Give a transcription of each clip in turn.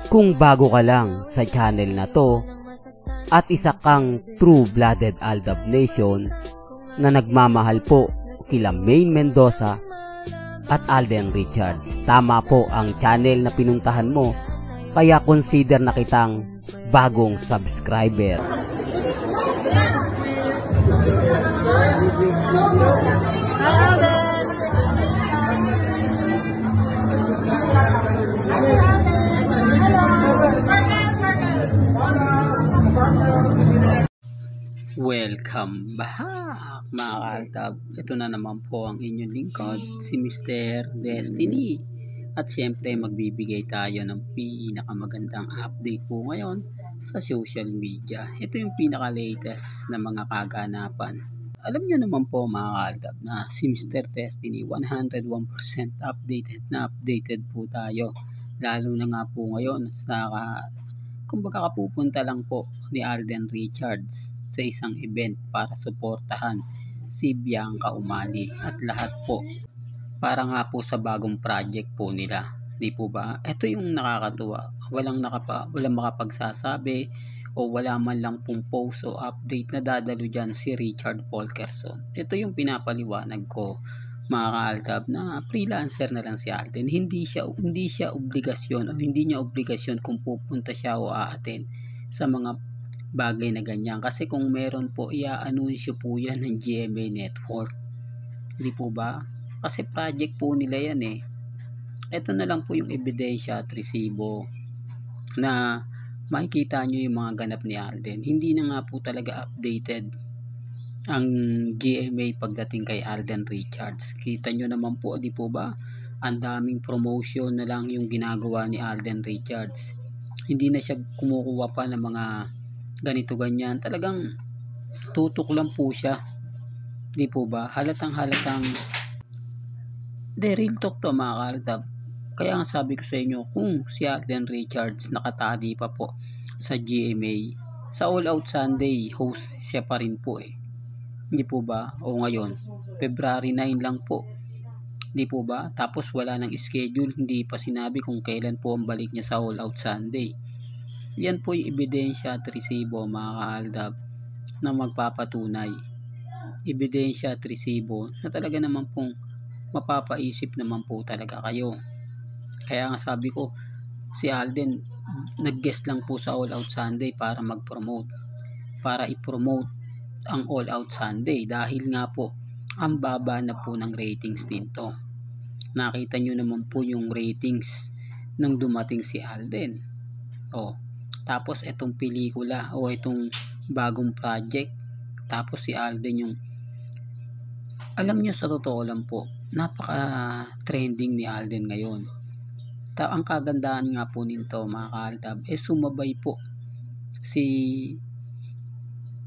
Kung bago ka lang sa channel na to at isa kang true-blooded Aldab Nation na nagmamahal po kila Maine Mendoza at Alden Richards, tama po ang channel na pinuntahan mo, kaya consider na kitang bagong subscriber. Welcome back mga ka-Aldab. Ito na naman po ang inyong lingkod, si Mr. Destiny. At syempre magbibigay tayo ng pinakamagandang update po ngayon sa social media. Ito yung pinaka-latest na mga kaganapan. Alam nyo naman po mga ka-Aldab na si Mr. Destiny 101% updated po tayo. Lalo na nga po ngayon sa kumbaga kapupunta lang po ni Alden Richards sa isang event para suportahan si Bianca Umali at lahat po para nga po sa bagong project po nila. Di po ba? Ito yung nakakatuwa. Walang makapagsasabi o wala man lang pong post o update na dadalo dyan si Richard Polkerson. Ito yung pinapaliwanag ko mga ka-Aldab na freelancer na lang si Alden. Hindi siya obligasyon o hindi niya obligasyon kung pupunta siya o aaten sa mga bagay na ganyan. Kasi kung meron po, i-anunsyo po yan ng GMA Network. Hindi po ba? Kasi project po nila yan eh. Ito na lang po yung ebidensya at resibo na makikita nyo yung mga ganap ni Alden. Hindi na nga po talaga updated ang GMA pagdating kay Alden Richards. Kita nyo naman po, di po ba? Ang daming promotion na lang yung ginagawa ni Alden Richards. Hindi na siya kumukuha pa ng mga ganito ganyan. Talagang tutok lang po siya. Di po ba? Halatang real talk to mga ka-Aldab. Kaya nga sabi ko sa inyo, kung si Alden Richards nakatali pa po sa GMA, sa All Out Sunday host siya pa rin po eh. Hindi po ba? O ngayon, February 9 lang po. Hindi po ba? Tapos wala nang schedule, hindi pa sinabi kung kailan po ang balik niya sa All Out Sunday. Yan po yung ebidensya at resibo mga ka-Aldab na magpapatunay. Ebidensya at resibo na talaga naman pong mapapaisip naman po talaga kayo. Kaya nga sabi ko, si Alden nag-guest lang po sa All Out Sunday para mag-promote. Para i-promote ang All Out Sunday dahil nga po ang baba na po ng ratings nito. Nakita nyo naman po yung ratings nang dumating si Alden. Tapos itong pelikula o itong bagong project, tapos si Alden yung, alam nyo sa totoo lang po, napaka trending ni Alden ngayon. Ang kagandahan nga po nito mga ka-Aldab sumabay po si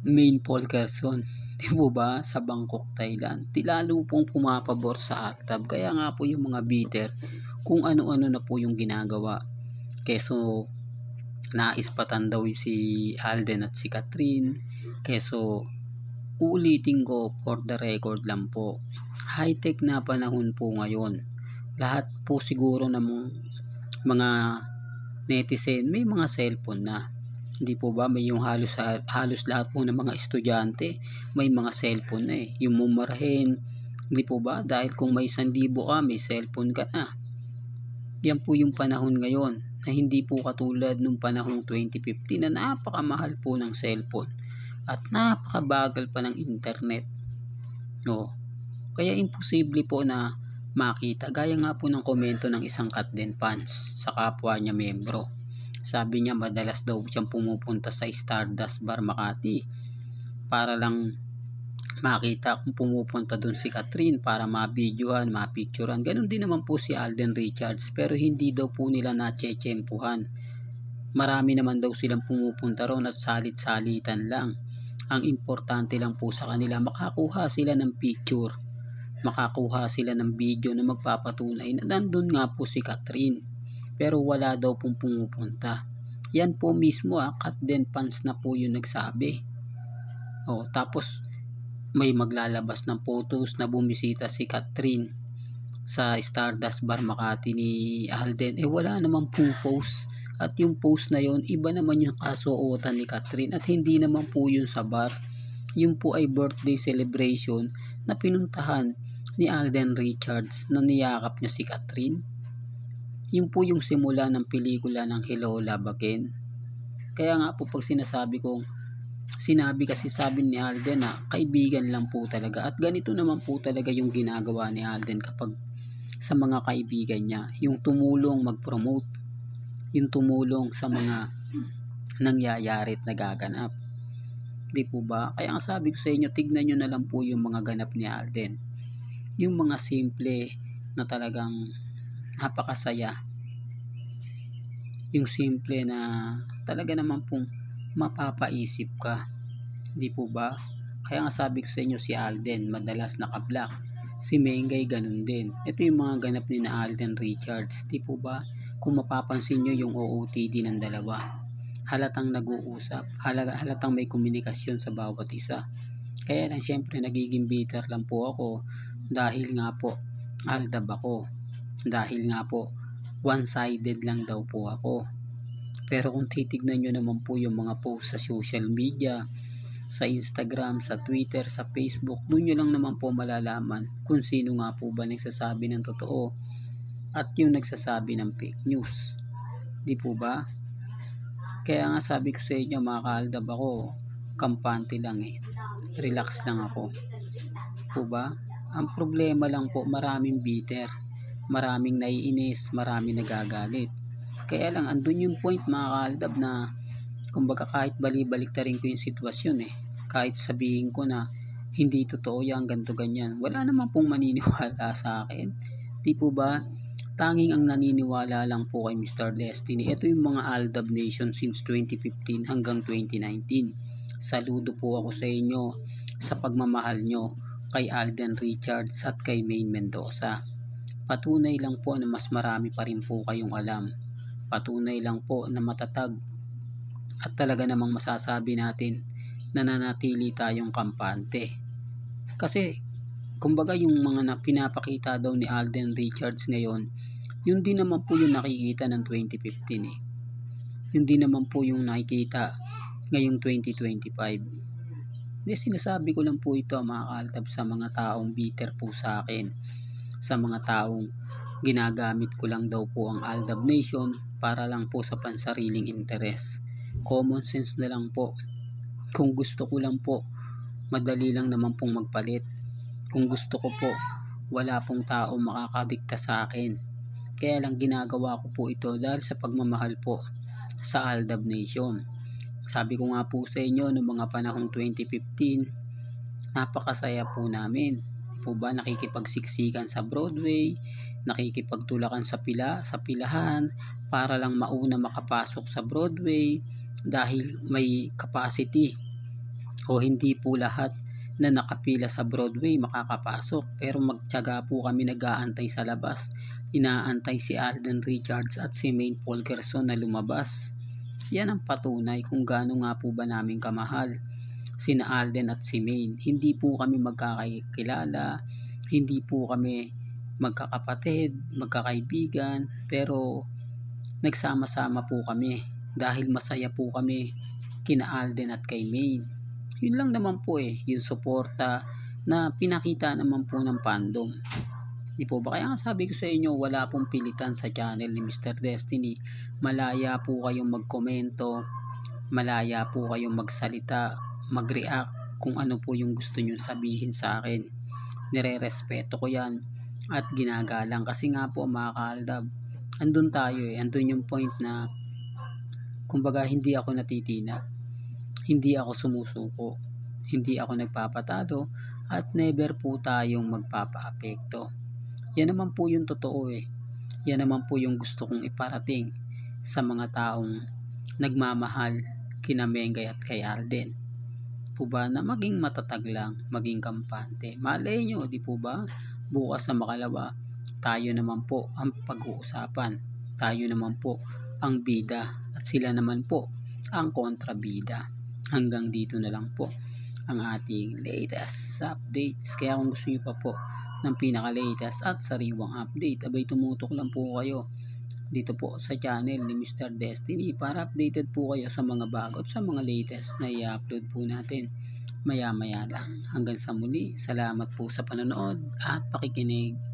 Maine Polkerson, di po ba, sa Bangkok, Thailand. Lalo pong pumapabor sa Aldab. Kaya nga po yung mga bidder kung ano-ano na po yung ginagawa. Keso naispatan daw si Alden at si Catherine. Keso uulitin ko for the record lang po, high-tech na panahon po ngayon. Lahat po siguro ng mga netizen may mga cellphone na. Hindi po ba? May yung halos lahat po ng mga estudyante may mga cellphone na eh. Yung mumurahin, hindi po ba? Dahil kung may 1,000 ka, may cellphone ka na. Yan po yung panahon ngayon na hindi po katulad nung panahong 2015 na napakamahal po ng cellphone at napakabagal pa ng internet. Kaya imposible po na makita. Gaya nga po ng komento ng isang Katden fans sa kapwa niya membro. Sabi niya madalas daw siyang pumupunta sa Stardust Bar Makati para lang makita kung pumupunta dun si Catherine para ma-videohan, ma-picturean. Ganun din naman po si Alden Richards, pero hindi daw po nila na-chechempuhan. Marami naman daw silang pumupunta ron at salit-salitan lang. Ang importante lang po sa kanila, makakuha sila ng picture, makakuha sila ng video na magpapatunay na nandun nga po si Catherine. Pero wala daw pong pumupunta. Yan po mismo Katden fans na po yung nagsabi. Tapos may maglalabas ng photos na bumisita si Catherine sa Stardust Bar Makati ni Alden. Wala namang pong post At yung post na yon, iba naman yung kasuotan ni Catherine at hindi naman po yun sa bar. Yun po ay birthday celebration na pinuntahan ni Alden Richards na niyakap niya si Catherine. Yun po yung simula ng pelikula ng Hello Love Again. Kaya nga po pag sinabi kasi sabi ni Alden na kaibigan lang po talaga, at ganito naman po talaga yung ginagawa ni Alden kapag sa mga kaibigan niya, yung tumulong mag-promote, yung tumulong sa mga nangyayari at nagaganap. Di po ba? Kaya nga sabi ko sa inyo, tignan nyo na lang po yung mga ganap ni Alden, yung mga simple na talagang napakasaya, yung simple na talaga naman pong mapapaisip ka. Di po ba? Kaya nga sabi ko sa inyo, si Alden madalas naka-black, si Mengay ganun din. Ito yung mga ganap ni na Alden Richards. Di po ba? Kung mapapansin nyo yung OOTD ng dalawa, halatang nag-uusap, halatang may komunikasyon sa bawat isa. Kaya lang syempre nagiging bitter lang po ako dahil nga po aldab ako, dahil nga po one-sided lang daw po ako. Pero kung titignan nyo naman po yung mga post sa social media, sa Instagram, sa Twitter, sa Facebook, doon nyo lang naman po malalaman kung sino nga po ba nagsasabi ng totoo at yung nagsasabi ng fake news. Di po ba? Kaya nga sabi ko sa inyo, mga kaaldab, ako kampante lang relax lang ako. Po ba? Ang problema lang po, maraming bitter, maraming naiinis, maraming nagagalit. Kaya lang andun yung point, mga kaaldab, na kumbaga kahit bali-baliktarin ko yung sitwasyon kahit sabihin ko na hindi totoo yan, ganto ganyan, wala naman pong maniniwala sa akin. Di po ba? Tanging ang naniniwala lang po kay Mr. Destiny. Ito yung mga Aldab Nation since 2015 hanggang 2019. Saludo po ako sa inyo sa pagmamahal nyo kay Alden Richards at kay Maine Mendoza. Patunay lang po na mas marami pa rin po kayong alam. Patunay lang po na matatag at talaga namang masasabi natin na nanatili tayong kampante. Kasi kumbaga yung mga pinapakita daw ni Alden Richards ngayon, yun din naman po yung nakikita ng 2015 Yun din naman po yung nakikita ngayong 2025. Hindi, sinasabi ko lang po ito, mga kaaltab, sa mga taong bitter po sa akin, sa mga taong ginagamit ko lang daw po ang Aldab Nation para lang po sa pansariling interes. Common sense na lang po. Kung gusto ko lang po, madali lang naman pong magpalit. Kung gusto ko po, wala pong tao makakadikta sa akin. Kaya lang ginagawa ko po ito dahil sa pagmamahal po sa Aldab Nation. Sabi ko nga po sa inyo, noong mga panahong 2015, napakasaya po namin. Di po ba, nakikipagsiksikan sa Broadway, nakikipagtulakan sa pilahan para lang mauna makapasok sa Broadway dahil may capacity, o hindi po lahat na nakapila sa Broadway makakapasok, pero magtiyaga po kami, nag-aantay sa labas, inaantay si Alden Richards at si Maine Polkerson na lumabas. Yan ang patunay kung gaano nga po ba namin kamahal sina Alden at si Maine. Hindi po kami magkakakilala, hindi po kami magkakapatid, magkakaibigan, pero nagsama-sama po kami dahil masaya po kami kina Alden at kay Maine. Yun lang naman po yung suporta na pinakita naman po ng fandom. Di po ba? Kaya nga sabi ko sa inyo, wala pong pilitan sa channel ni Mr. Destiny. Malaya po kayong magkomento, malaya po kayong magsalita, mag-react kung ano po yung gusto nyo sabihin sa akin. Nire-respeto ko yan at ginagalang, kasi nga po, mga kaaldab, andun tayo andun yung point na kumbaga hindi ako natitinag, hindi ako sumusuko, hindi ako nagpapatalo, at never po tayong magpapaapekto. Yan naman po yung totoo Yan naman po yung gusto kong iparating sa mga taong nagmamahal kina Mengay at kay Alden. Po ba, na maging matatag lang, maging kampante. Malay nyo, di po ba? Bukas sa makalawa, tayo naman po ang pag-uusapan. Tayo naman po ang bida at sila naman po ang kontrabida. Hanggang dito na lang po ang ating latest updates. Kaya kung gusto nyo pa po ng pinaka-latest at sariwang update, abay tumutok lang po kayo dito po sa channel ni Mr. Destiny para updated po kayo sa mga bago at sa mga latest na i-upload po natin maya maya lang. Hanggang sa muli, salamat po sa panonood at pakikinig.